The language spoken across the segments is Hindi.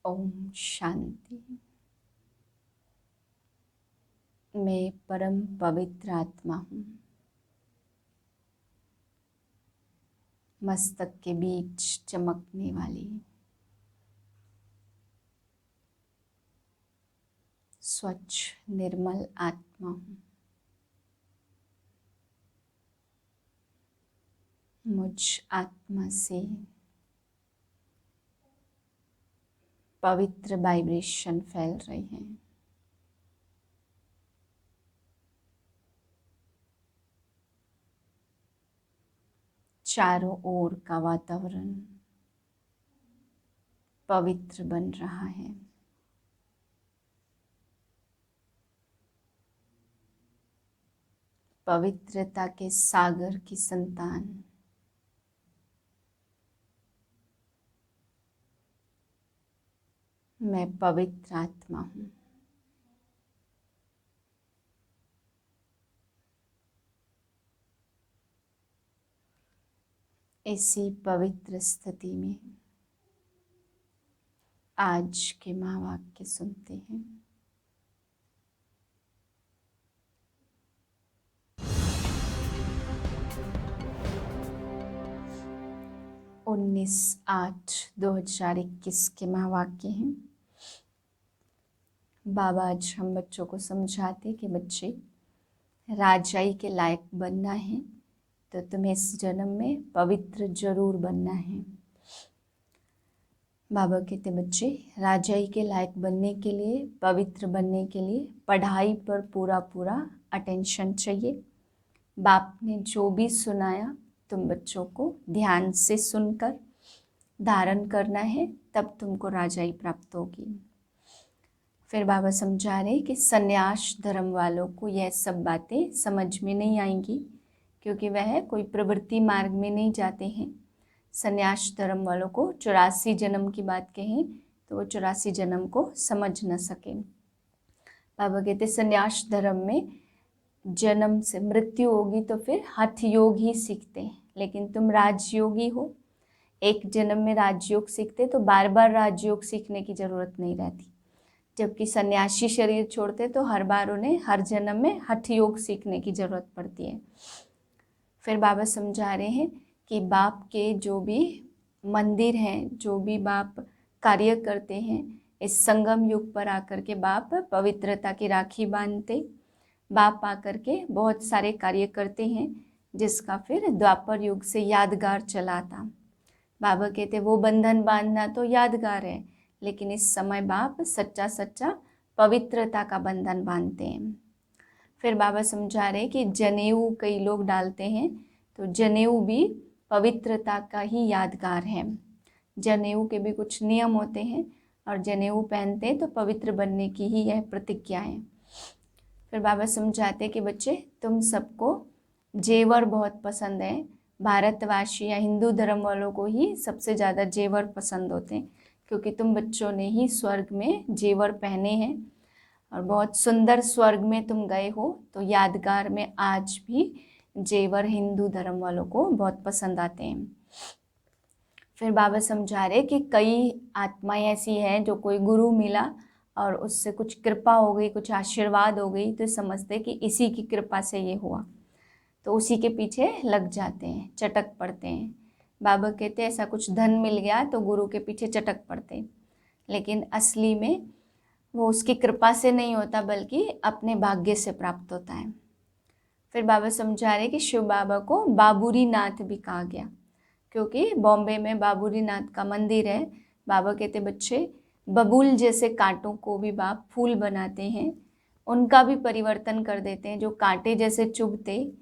ओम शांति। मैं परम पवित्र आत्मा हूँ। मस्तक के बीच चमकने वाली स्वच्छ निर्मल आत्मा हूँ। मुझ आत्मा से पवित्र वाइब्रेशन फैल रहे हैं। चारों ओर का वातावरण पवित्र बन रहा है। पवित्रता के सागर की संतान मैं पवित्र आत्मा हूँ। इसी पवित्र स्थिति में आज के महावाक्य सुनते हैं। 19/8/2021 के महावाक्य हैं। बाबा आज हम बच्चों को समझाते कि बच्चे राजाई के लायक बनना है तो तुम्हें इस जन्म में पवित्र जरूर बनना है। बाबा कहते बच्चे राजाई के लायक बनने के लिए, पवित्र बनने के लिए पढ़ाई पर पूरा पूरा अटेंशन चाहिए। बाप ने जो भी सुनाया तुम बच्चों को ध्यान से सुनकर धारण करना है, तब तुमको राजाई प्राप्त होगी। फिर बाबा समझा रहे कि संन्यास धर्म वालों को यह सब बातें समझ में नहीं आएंगी, क्योंकि वह कोई प्रवृत्ति मार्ग में नहीं जाते हैं। संन्यास धर्म वालों को 84 जन्म की बात कहें तो वो 84 जन्म को समझ न सके। बाबा कहते संन्यास धर्म में जन्म से मृत्यु होगी तो फिर हठ योग ही सीखते हैं, लेकिन तुम राजयोगी हो। एक जन्म में राजयोग सीखते तो बार बार राजयोग सीखने की जरूरत नहीं रहती, जबकि सन्यासी शरीर छोड़ते तो हर बार उन्हें हर जन्म में हठ योग सीखने की जरूरत पड़ती है। फिर बाबा समझा रहे हैं कि बाप के जो भी मंदिर हैं, जो भी बाप कार्य करते हैं, इस संगम युग पर आकर के बाप पवित्रता की राखी बांधते, बाप आकर के बहुत सारे कार्य करते हैं, जिसका फिर द्वापर युग से यादगार चला था। बाबा कहते वो बंधन बांधना तो यादगार है, लेकिन इस समय बाप सच्चा सच्चा पवित्रता का बंधन बांधते हैं। फिर बाबा समझा रहे कि जनेऊ कई लोग डालते हैं, तो जनेऊ भी पवित्रता का ही यादगार है। जनेऊ के भी कुछ नियम होते हैं और जनेऊ पहनते तो पवित्र बनने की ही यह प्रतिज्ञा है। फिर बाबा समझाते कि बच्चे तुम सबको जेवर बहुत पसंद है। भारतवासी या हिंदू धर्म वालों को ही सबसे ज़्यादा जेवर पसंद होते हैं, क्योंकि तुम बच्चों ने ही स्वर्ग में जेवर पहने हैं और बहुत सुंदर स्वर्ग में तुम गए हो, तो यादगार में आज भी जेवर हिंदू धर्म वालों को बहुत पसंद आते हैं। फिर बाबा समझा रहे कि कई आत्माएं ऐसी हैं जो कोई गुरु मिला और उससे कुछ कृपा हो गई, कुछ आशीर्वाद हो गई, तो समझते कि इसी की कृपा से ये हुआ, तो उसी के पीछे लग जाते हैं, चटक पड़ते हैं। बाबा कहते हैं ऐसा कुछ धन मिल गया तो गुरु के पीछे चटक पड़ते हैं, लेकिन असली में वो उसकी कृपा से नहीं होता, बल्कि अपने भाग्य से प्राप्त होता है। फिर बाबा समझा रहे कि शिव बाबा को बाबूरी नाथ भी कहा गया, क्योंकि बॉम्बे में बाबूरी नाथ का मंदिर है। बाबा कहते बच्चे बबूल जैसे कांटों को भी बाप फूल बनाते हैं, उनका भी परिवर्तन कर देते हैं। जो कांटे जैसे चुभते,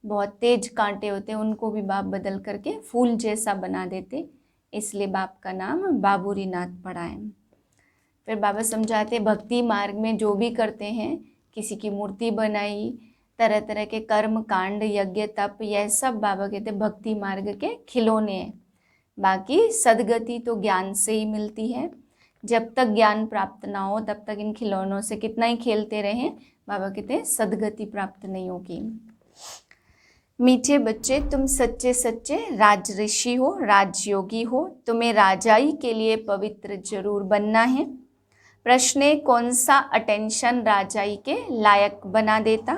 बहुत तेज कांटे होते हैं, उनको भी बाप बदल करके फूल जैसा बना देते, इसलिए बाप का नाम बाबूरी नाथ पड़ा है। फिर बाबा समझाते भक्ति मार्ग में जो भी करते हैं, किसी की मूर्ति बनाई, तरह तरह के कर्म कांड, यज्ञ तप, यह सब बाबा कहते भक्ति मार्ग के खिलौने हैं। बाकी सदगति तो ज्ञान से ही मिलती है। जब तक ज्ञान प्राप्त ना हो तब तक इन खिलौनों से कितना ही खेलते रहें, बाबा कहते हैं सदगति प्राप्त नहीं होगी। मीठे बच्चे, तुम सच्चे सच्चे राजऋषि हो, राजयोगी हो, तुम्हें राजाई के लिए पवित्र जरूर बनना है। प्रश्न है, कौन सा अटेंशन राजाई के लायक बना देता?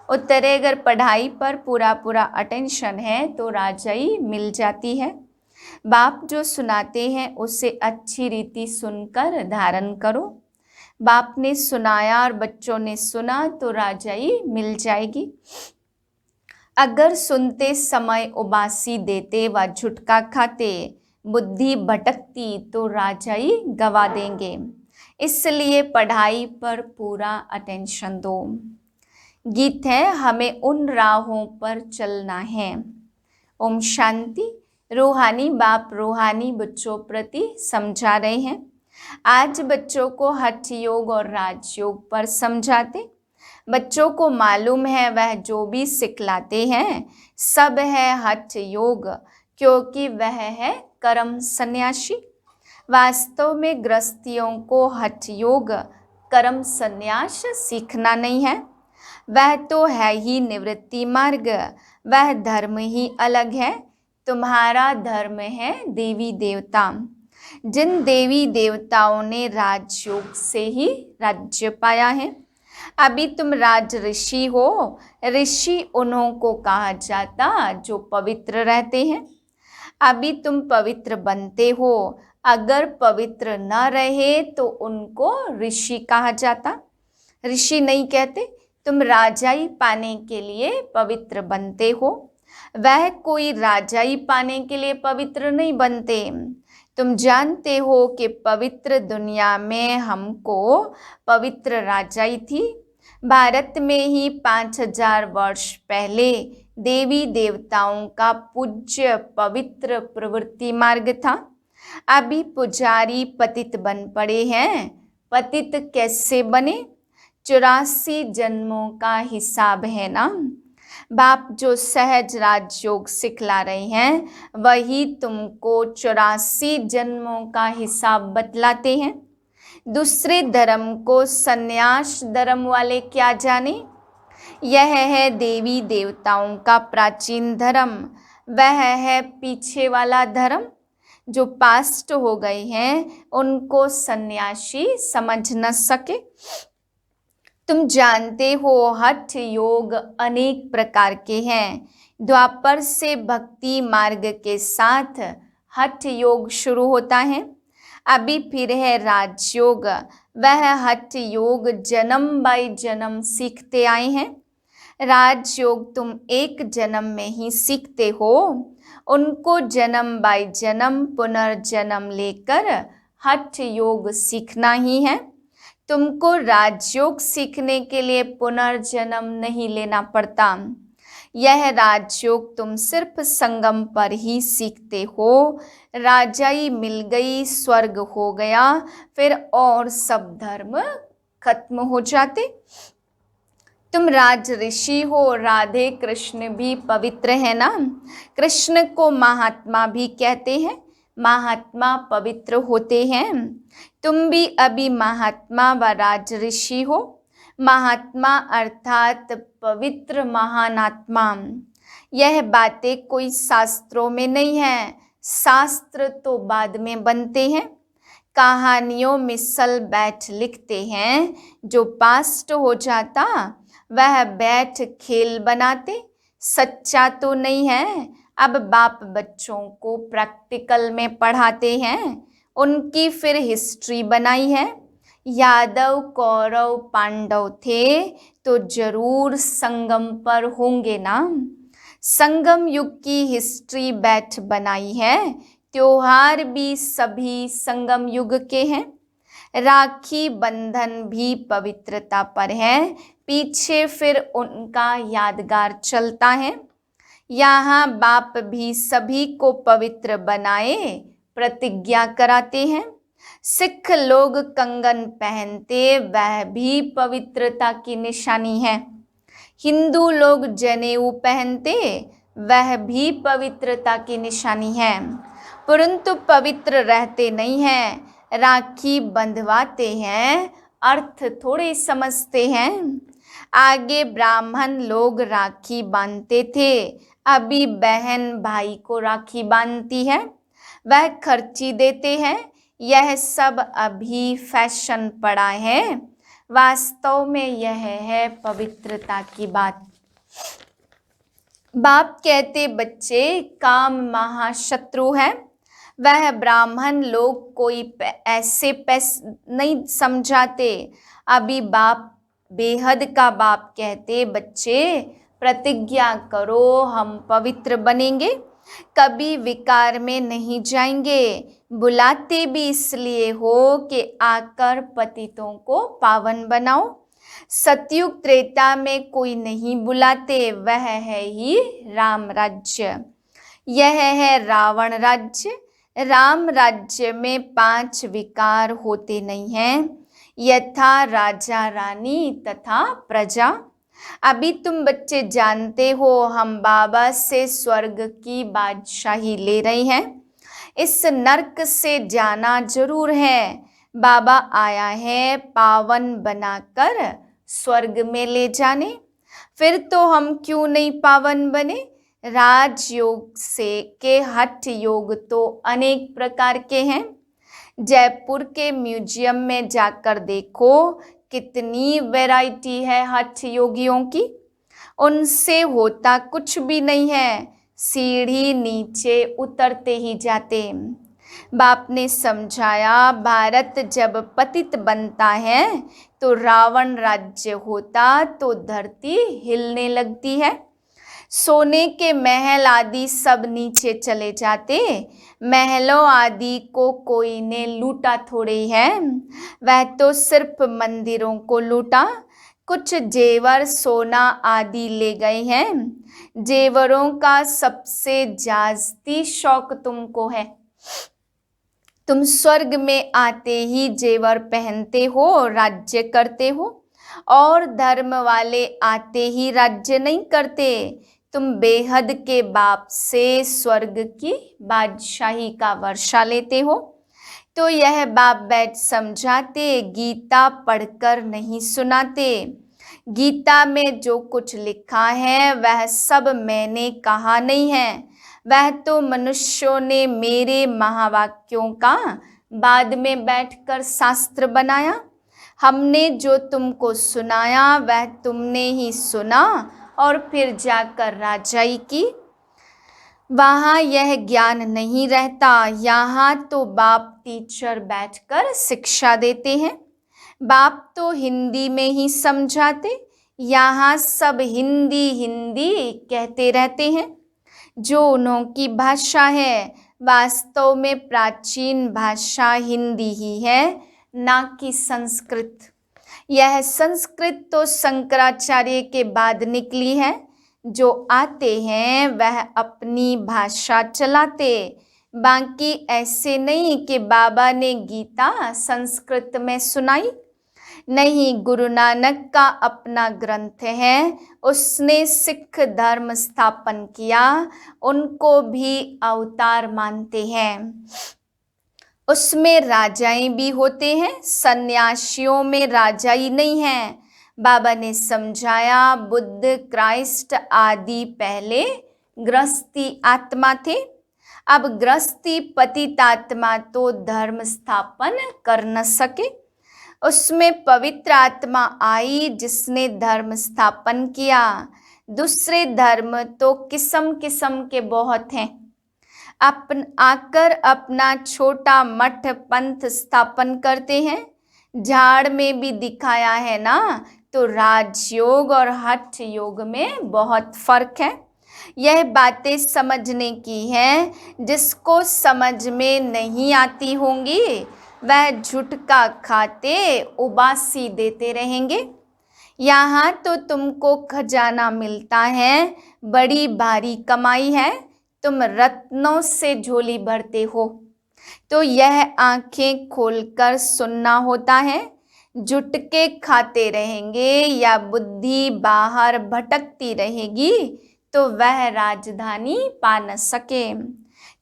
उत्तर है, अगर पढ़ाई पर पूरा पूरा अटेंशन है तो राजाई मिल जाती है। बाप जो सुनाते हैं उसे अच्छी रीति सुनकर धारण करो। बाप ने सुनाया और बच्चों ने सुना तो राजाई मिल जाएगी। अगर सुनते समय उबासी देते व झुटका खाते, बुद्धि भटकती तो राजाई गवा देंगे। इसलिए पढ़ाई पर पूरा अटेंशन दो। गीत है, हमें उन राहों पर चलना है। ओम शांति। रूहानी बाप रूहानी बच्चों प्रति समझा रहे हैं। आज बच्चों को हठ योग और राजयोग पर समझाते। बच्चों को मालूम है वह जो भी सिखलाते हैं सब है हठ योग, क्योंकि वह है कर्म सन्यासी। वास्तव में गृहस्थियों को हठ योग कर्म सन्यास सीखना नहीं है, वह तो है ही निवृत्ति मार्ग। वह धर्म ही अलग है। तुम्हारा धर्म है देवी देवता। जिन देवी देवताओं ने राजयोग से ही राज्य पाया है। अभी तुम राज ऋषि हो। ऋषि उन्हों को कहा जाता जो पवित्र रहते हैं। अभी तुम पवित्र बनते हो। अगर पवित्र न रहे तो उनको ऋषि कहा जाता। ऋषि नहीं कहते। तुम राजाई पाने के लिए पवित्र बनते हो। वह कोई राजाई पाने के लिए पवित्र नहीं बनते। तुम जानते हो कि पवित्र दुनिया में हमको पवित्र राजाई थी। भारत में ही 5000 वर्ष पहले देवी देवताओं का पूज्य पवित्र प्रवृत्ति मार्ग था। अभी पुजारी पतित बन पड़े हैं। पतित कैसे बने? 84 जन्मों का हिसाब है ना। बाप जो सहज राजयोग सिखला रहे हैं वही तुमको 84 जन्मों का हिसाब बतलाते हैं। दूसरे धर्म को सन्यास धर्म वाले क्या जाने। यह है देवी देवताओं का प्राचीन धर्म। वह है पीछे वाला धर्म। जो पास्ट हो गए हैं उनको सन्यासी समझ न सके। तुम जानते हो हठ योग अनेक प्रकार के हैं। द्वापर से भक्ति मार्ग के साथ हठ योग शुरू होता है। अभी फिर है राजयोग। वह हठ योग जन्म बाय जन्म सीखते आए हैं। राजयोग तुम एक जन्म में ही सीखते हो। उनको जन्म बाय जन्म पुनर्जन्म लेकर हठ योग सीखना ही है। तुमको राजयोग सीखने के लिए पुनर्जन्म नहीं लेना पड़ता। यह राजयोग तुम सिर्फ संगम पर ही सीखते हो। राजाई मिल गई, स्वर्ग हो गया, फिर और सब धर्म खत्म हो जाते। तुम राज ऋषि हो। राधे कृष्ण भी पवित्र है ना। कृष्ण को महात्मा भी कहते हैं। महात्मा पवित्र होते हैं। तुम भी अभी महात्मा व राज ऋषि हो। महात्मा अर्थात पवित्र महान आत्मा। यह बातें कोई शास्त्रों में नहीं है। शास्त्र तो बाद में बनते हैं। कहानियों में सल बैठ लिखते हैं। जो पास्ट हो जाता वह बैठ खेल बनाते। सच्चा तो नहीं है। अब बाप बच्चों को प्रैक्टिकल में पढ़ाते हैं। उनकी फिर हिस्ट्री बनाई है। यादव कौरव पांडव थे तो जरूर संगम पर होंगे ना। संगम युग की हिस्ट्री बैठ बनाई है। त्योहार भी सभी संगम युग के हैं। राखी बंधन भी पवित्रता पर है। पीछे फिर उनका यादगार चलता है। यहाँ बाप भी सभी को पवित्र बनाए प्रतिज्ञा कराते हैं। सिख लोग कंगन पहनते, वह भी पवित्रता की निशानी है। हिंदू लोग जनेऊ पहनते, वह भी पवित्रता की निशानी है। परंतु पवित्र रहते नहीं हैं। राखी बंधवाते हैं, अर्थ थोड़े समझते हैं। आगे ब्राह्मण लोग राखी बांधते थे, अभी बहन भाई को राखी बांधती है, वह खर्ची देते हैं। यह सब अभी फैशन पड़ा है, वास्तव में यह है पवित्रता की बात। बाप कहते बच्चे काम महाशत्रु है। वह ब्राह्मण लोग कोई ऐसे नहीं समझाते। अभी बाप बेहद का बाप कहते बच्चे प्रतिज्ञा करो, हम पवित्र बनेंगे, कभी विकार में नहीं जाएंगे। बुलाते भी इसलिए हो कि आकर पतितों को पावन बनाओ। सतयुग त्रेता में कोई नहीं बुलाते, वह है ही राम राज्य। यह है रावण राज्य। राम राज्य में 5 विकार होते नहीं हैं, यथा राजा रानी तथा प्रजा। अभी तुम बच्चे जानते हो हम बाबा से स्वर्ग की बादशाही ले रहे हैं। इस नरक से जाना जरूर है। बाबा आया है पावन बनाकर स्वर्ग में ले जाने। फिर तो हम क्यों नहीं पावन बने। राजयोग से के हठ योग तो अनेक प्रकार के हैं। जयपुर के म्यूजियम में जाकर देखो, कितनी वैरायटी है हठ योगियों की। उनसे होता कुछ भी नहीं है, सीढ़ी नीचे उतरते ही जाते। बाप ने समझाया, भारत जब पतित बनता है तो रावण राज्य होता तो धरती हिलने लगती है। सोने के महल आदि सब नीचे चले जाते। महलों आदि को कोई ने लूटा थोड़ी है, वह तो सिर्फ मंदिरों को लूटा। कुछ जेवर सोना आदि ले गए हैं। जेवरों का सबसे जास्ती शौक तुमको है। तुम स्वर्ग में आते ही जेवर पहनते हो, राज्य करते हो, और धर्म वाले आते ही राज्य नहीं करते। तुम बेहद के बाप से स्वर्ग की बादशाही का वर्षा लेते हो। तो यह बाप बैठ समझाते, गीता पढ़कर नहीं सुनाते। गीता में जो कुछ लिखा है वह सब मैंने कहा नहीं है, वह तो मनुष्यों ने मेरे महावाक्यों का बाद में बैठकर शास्त्र बनाया। हमने जो तुमको सुनाया वह तुमने ही सुना और फिर जाकर राजाई की। वहाँ यह ज्ञान नहीं रहता। यहाँ तो बाप टीचर बैठकर शिक्षा देते हैं। बाप तो हिंदी में ही समझाते, यहाँ सब हिंदी हिंदी कहते रहते हैं। जो उन्होंने भाषा है, वास्तव में प्राचीन भाषा हिंदी ही है, ना कि संस्कृत। यह संस्कृत तो शंकराचार्य के बाद निकली है। जो आते हैं वह अपनी भाषा चलाते, बाकी ऐसे नहीं कि बाबा ने गीता संस्कृत में सुनाई। नहीं, गुरु नानक का अपना ग्रंथ है, उसने सिख धर्म स्थापन किया, उनको भी अवतार मानते हैं। उसमें राजाएं भी होते हैं, सन्यासियों में राजाई नहीं है। बाबा ने समझाया, बुद्ध क्राइस्ट आदि पहले गृहस्थी आत्मा थे। अब गृहस्थी पतित आत्मा तो धर्म स्थापन कर न सके। उसमें पवित्र आत्मा आई जिसने धर्म स्थापन किया। दूसरे धर्म तो किस्म किस्म के बहुत हैं। आकर अपना छोटा मठ पंथ स्थापन करते हैं। झाड़ में भी दिखाया है ना, तो राजयोग और हठ योग में बहुत फर्क है। यह बातें समझने की है। जिसको समझ में नहीं आती होंगी वह झुटका खाते उबासी देते रहेंगे। यहाँ तो तुमको खजाना मिलता है, बड़ी भारी कमाई है, तुम रत्नों से झोली भरते हो। तो यह आंखें खोलकर सुनना होता है। झुटके खाते रहेंगे या बुद्धि बाहर भटकती रहेगी तो वह राजधानी पा न सके।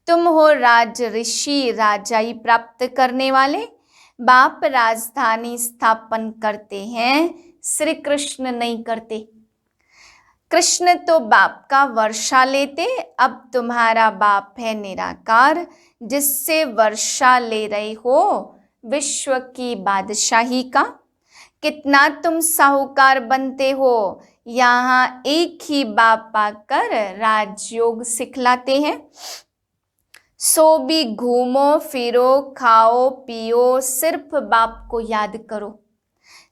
तुम हो राज ऋषि, राजाई प्राप्त करने वाले। बाप राजधानी स्थापन करते हैं, श्री कृष्ण नहीं करते। कृष्ण तो बाप का वर्षा लेते, अब तुम्हारा बाप है निराकार जिससे वर्षा ले रहे हो विश्व की बादशाही का। कितना तुम साहूकार बनते हो, यहाँ एक ही बाप आकर राजयोग सिखलाते हैं। सो भी घूमो फिरो खाओ पियो सिर्फ बाप को याद करो।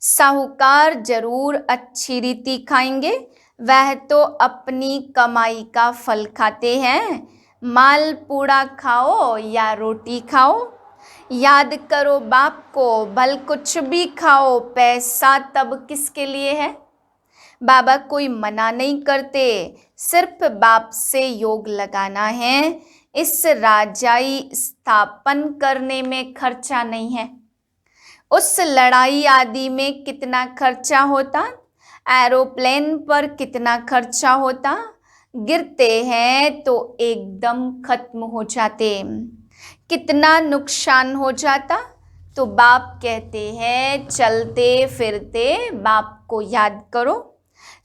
साहूकार जरूर अच्छी रीति खाएंगे, वह तो अपनी कमाई का फल खाते हैं। माल पूड़ा खाओ या रोटी खाओ, याद करो बाप को, भल कुछ भी खाओ, पैसा तब किसके लिए है। बाबा कोई मना नहीं करते, सिर्फ बाप से योग लगाना है। इस राजाई स्थापन करने में खर्चा नहीं है। उस लड़ाई आदि में कितना खर्चा होता, एरोप्लेन पर कितना खर्चा होता, गिरते हैं तो एकदम खत्म हो जाते, कितना नुकसान हो जाता। तो बाप कहते हैं चलते फिरते बाप को याद करो,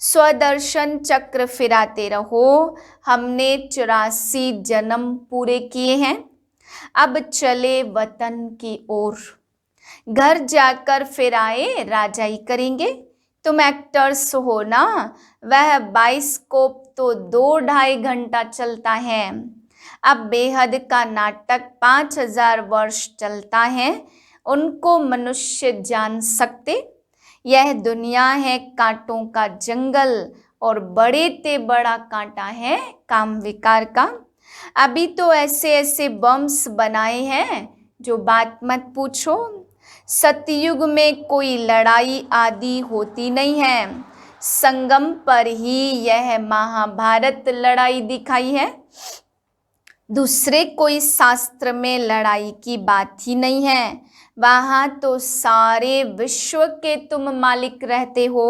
स्वदर्शन चक्र फिराते रहो। हमने 84 जन्म पूरे किए हैं, अब चले वतन की ओर। घर जाकर फिर आए राजाई करेंगे। तुम एक्टर्स हो ना, वह बाइस्कोप तो 2-2.5 घंटा चलता है। अब बेहद का नाटक 5000 वर्ष चलता है, उनको मनुष्य जान सकते। यह दुनिया है कांटों का जंगल और बड़े ते बड़ा कांटा है काम विकार का। अभी तो ऐसे ऐसे बम्स बनाए हैं जो बात मत पूछो। सतयुग में कोई लड़ाई आदि होती नहीं है, संगम पर ही यह महाभारत लड़ाई दिखाई है। दूसरे कोई शास्त्र में लड़ाई की बात ही नहीं है, वहां तो सारे विश्व के तुम मालिक रहते हो।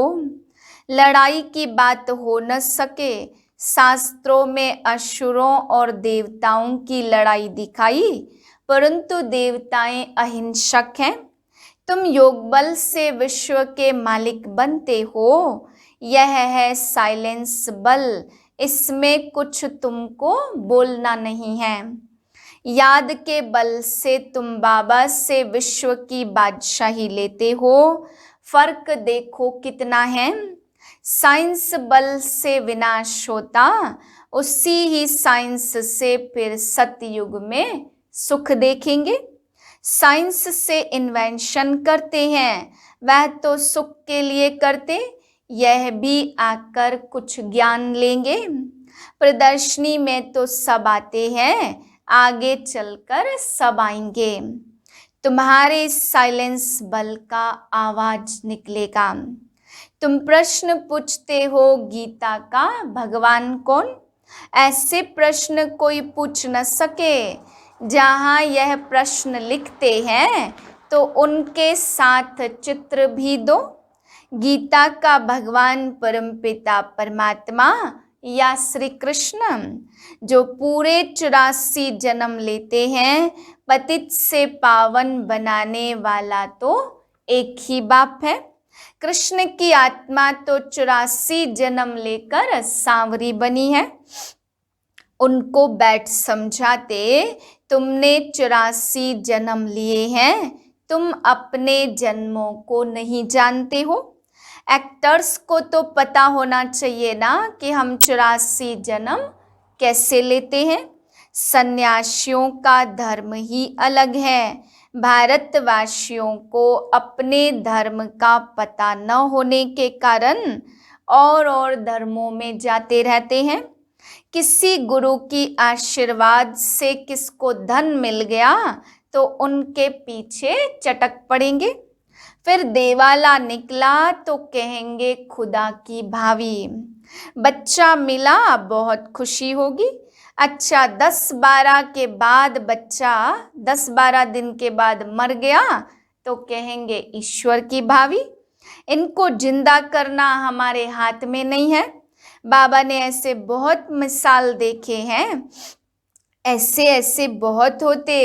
लड़ाई की बात हो न सके, शास्त्रों में असुरों और देवताओं की लड़ाई दिखाई, परंतु देवताएं अहिंसक हैं। तुम योग बल से विश्व के मालिक बनते हो, यह है साइलेंस बल, इसमें कुछ तुमको बोलना नहीं है। याद के बल से तुम बाबा से विश्व की बादशाही लेते हो, फर्क देखो कितना है। साइंस बल से विनाश होता, उसी ही साइंस से फिर सतयुग में सुख देखेंगे। साइंस से इन्वेंशन करते हैं, वह तो सुख के लिए करते, यह भी आकर कुछ ज्ञान लेंगे। प्रदर्शनी में तो सब आते हैं, आगे चलकर सब आएंगे। तुम्हारे साइलेंस बल का आवाज निकलेगा। तुम प्रश्न पूछते हो गीता का भगवान कौन, ऐसे प्रश्न कोई पूछ न सके। जहाँ यह प्रश्न लिखते हैं तो उनके साथ चित्र भी दो। गीता का भगवान परमपिता परमात्मा या श्री कृष्ण, जो पूरे 84 जन्म लेते हैं, पतित से पावन बनाने वाला तो एक ही बाप है। कृष्ण की आत्मा तो 84 जन्म लेकर सांवरी बनी है। उनको बैठ समझाते, तुमने 84 जन्म लिए हैं, तुम अपने जन्मों को नहीं जानते हो। एक्टर्स को तो पता होना चाहिए ना कि हम 84 जन्म कैसे लेते हैं। सन्यासियों का धर्म ही अलग है। भारतवासियों को अपने धर्म का पता न होने के कारण और धर्मों में जाते रहते हैं। किसी गुरु की आशीर्वाद से किसको धन मिल गया तो उनके पीछे चटक पड़ेंगे। फिर देवाला निकला तो कहेंगे खुदा की भावी। बच्चा मिला बहुत खुशी होगी। अच्छा 10-12 के बाद बच्चा 10-12 दिन के बाद मर गया तो कहेंगे ईश्वर की भावी। इनको जिंदा करना हमारे हाथ में नहीं है। बाबा ने ऐसे बहुत मिसाल देखे हैं। ऐसे ऐसे बहुत होते,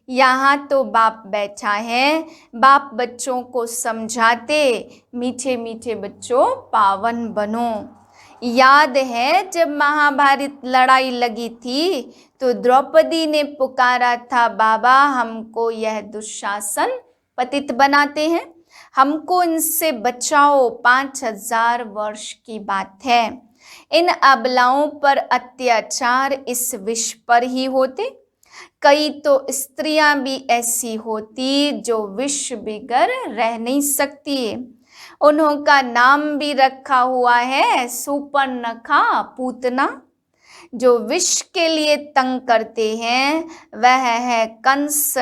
यहाँ तो बाप बैठा है, बाप बच्चों को समझाते, मीठे मीठे बच्चों पावन बनो। याद है जब महाभारत लड़ाई लगी थी तो द्रौपदी ने पुकारा था, बाबा हमको यह दुशासन पतित बनाते हैं, हमको इनसे बचाओ, 5000 वर्ष की बात है। इन अबलाओं पर अत्याचार इस विश्व पर ही होते। कई तो स्त्रियां भी ऐसी होती जो विश्व बिगर रह नहीं सकती। उन्हों का नाम भी रखा हुआ है सुपर्णखा पूतना। जो विश्व के लिए तंग करते हैं वह है कंस,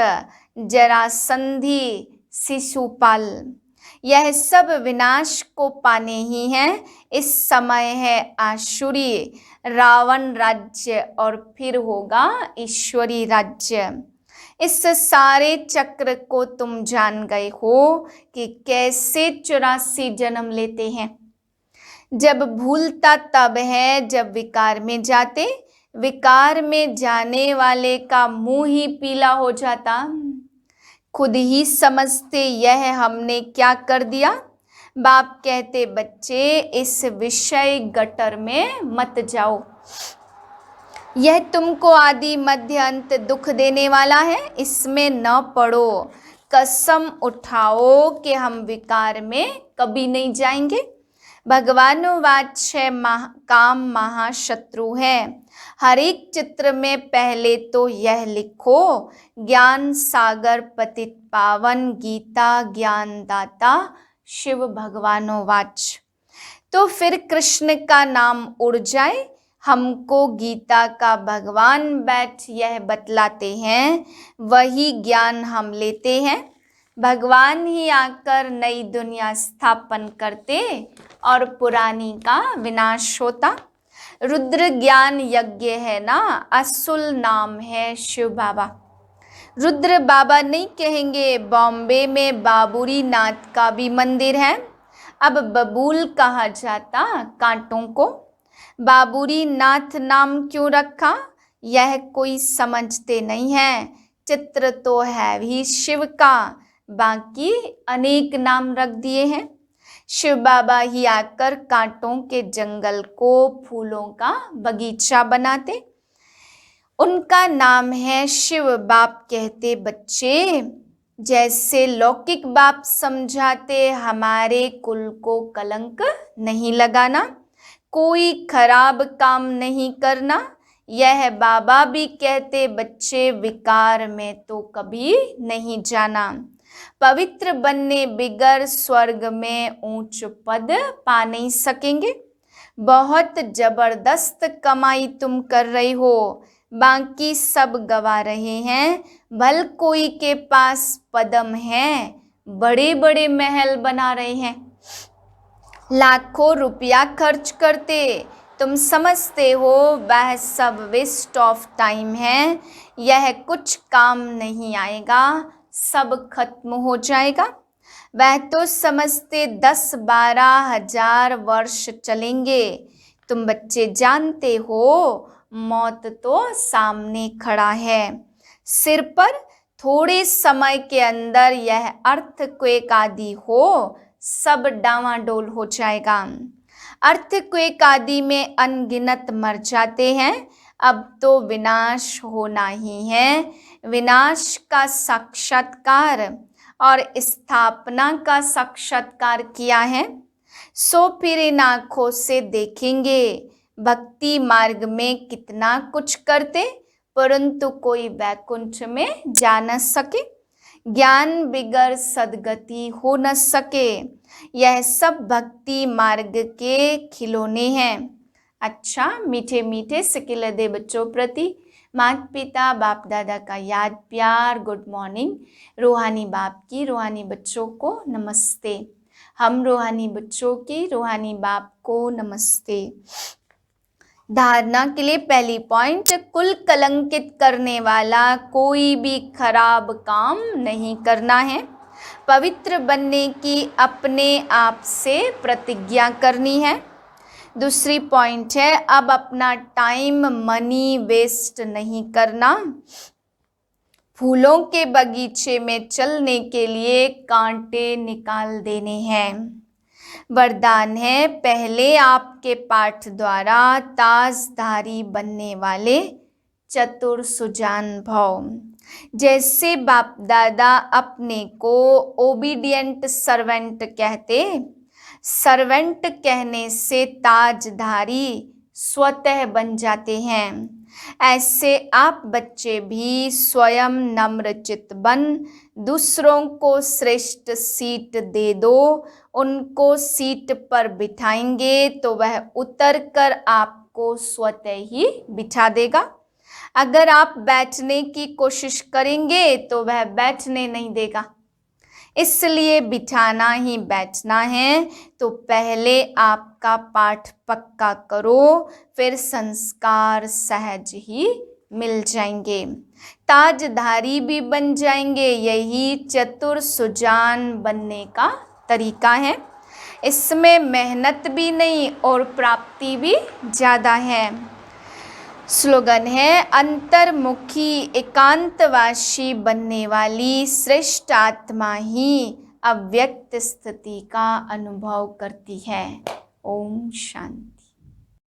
जरासंधी, शिशुपाल। यह सब विनाश को पाने ही हैं। इस समय है आसुरी रावण राज्य और फिर होगा ईश्वरी राज्य। इस सारे चक्र को तुम जान गए हो कि कैसे 84 जन्म लेते हैं। जब भूलता तब है जब विकार में जाते, विकार में जाने वाले का मुंह ही पीला हो जाता। खुद ही समझते यह हमने क्या कर दिया। बाप कहते बच्चे इस विषय गटर में मत जाओ, यह तुमको आदि मध्य अंत दुख देने वाला है, इसमें न पड़ो। कसम उठाओ कि हम विकार में कभी नहीं जाएंगे। भगवान वाच्य काम महाशत्रु है। हर एक चित्र में पहले तो यह लिखो, ज्ञान सागर पतित पावन गीता ज्ञानदाता शिव भगवानो वाच। तो फिर कृष्ण का नाम उड़ जाए। हमको गीता का भगवान बैठ यह बतलाते हैं, वही ज्ञान हम लेते हैं। भगवान ही आकर नई दुनिया स्थापन करते और पुरानी का विनाश होता। रुद्र ज्ञान यज्ञ है ना, असुल नाम है शिव बाबा। रुद्र बाबा नहीं कहेंगे। बॉम्बे में बाबूरी नाथ का भी मंदिर है। अब बबूल कहा जाता कांटों को। बाबूरी नाथ नाम क्यों रखा यह कोई समझते नहीं है। चित्र तो है भी शिव का, बाकी अनेक नाम रख दिए हैं। शिव बाबा ही आकर कांटों के जंगल को फूलों का बगीचा बनाते। उनका नाम है शिव। बाप कहते बच्चे जैसे लौकिक बाप समझाते, हमारे कुल को कलंक नहीं लगाना, कोई खराब काम नहीं करना। यह बाबा भी कहते बच्चे विकार में तो कभी नहीं जाना। पवित्र बनने बिगर स्वर्ग में ऊंच पद पा नहीं सकेंगे। बहुत जबरदस्त कमाई तुम कर रही हो, बाकी सब गवा रहे हैं। भल कोई के पास पदम है, बड़े बड़े महल बना रहे हैं, लाखों रुपया खर्च करते। तुम समझते हो वह सब वेस्ट ऑफ टाइम है, यह कुछ काम नहीं आएगा, सब खत्म हो जाएगा। वह तो समझते 10-12 हजार वर्ष चलेंगे। तुम बच्चे जानते हो मौत तो सामने खड़ा है, सिर पर। थोड़े समय के अंदर यह अर्थक्वेक आदि हो, सब डावाडोल हो जाएगा। अर्थक्वेक आदि में अनगिनत मर जाते हैं। अब तो विनाश होना ही है। विनाश का साक्षात्कार और स्थापना का साक्षात्कार किया है, सो फिर इन आँखों से देखेंगे। भक्ति मार्ग में कितना कुछ करते, परंतु कोई वैकुंठ में जा न सके। ज्ञान बिगर सदगति हो न सके। यह सब भक्ति मार्ग के खिलौने हैं। अच्छा, मीठे मीठे सिकिल दे बच्चों प्रति माता पिता बाप दादा का याद प्यार गुड मॉर्निंग। रूहानी बाप की रूहानी बच्चों को नमस्ते। हम रूहानी बच्चों की रूहानी बाप को नमस्ते। धारणा के लिए पहली पॉइंट, कुल कलंकित करने वाला कोई भी खराब काम नहीं करना है। पवित्र बनने की अपने आप से प्रतिज्ञा करनी है। दूसरी पॉइंट है, अब अपना टाइम मनी वेस्ट नहीं करना। फूलों के बगीचे में चलने के लिए कांटे निकाल देने हैं। वरदान है, पहले आपके पाठ द्वारा ताजधारी बनने वाले चतुर सुजान भव। जैसे बाप दादा अपने को ओबीडियंट सर्वेंट कहते, सर्वेंट कहने से ताजधारी स्वतः बन जाते हैं, ऐसे आप बच्चे भी स्वयं नम्रचित बन दूसरों को श्रेष्ठ सीट दे दो। उनको सीट पर बिठाएंगे तो वह उतर कर आपको स्वतः ही बिठा देगा। अगर आप बैठने की कोशिश करेंगे तो वह बैठने नहीं देगा। इसलिए बिठाना ही बैठना है, तो पहले आपका पाठ पक्का करो, फिर संस्कार सहज ही मिल जाएंगे, ताजधारी भी बन जाएंगे। यही चतुर सुजान बनने का तरीका है। इसमें मेहनत भी नहीं और प्राप्ति भी ज़्यादा है। स्लोगन है, अंतर्मुखी एकांतवासी बनने वाली श्रेष्ठ आत्मा ही अव्यक्त स्थिति का अनुभव करती है। ओम शांति।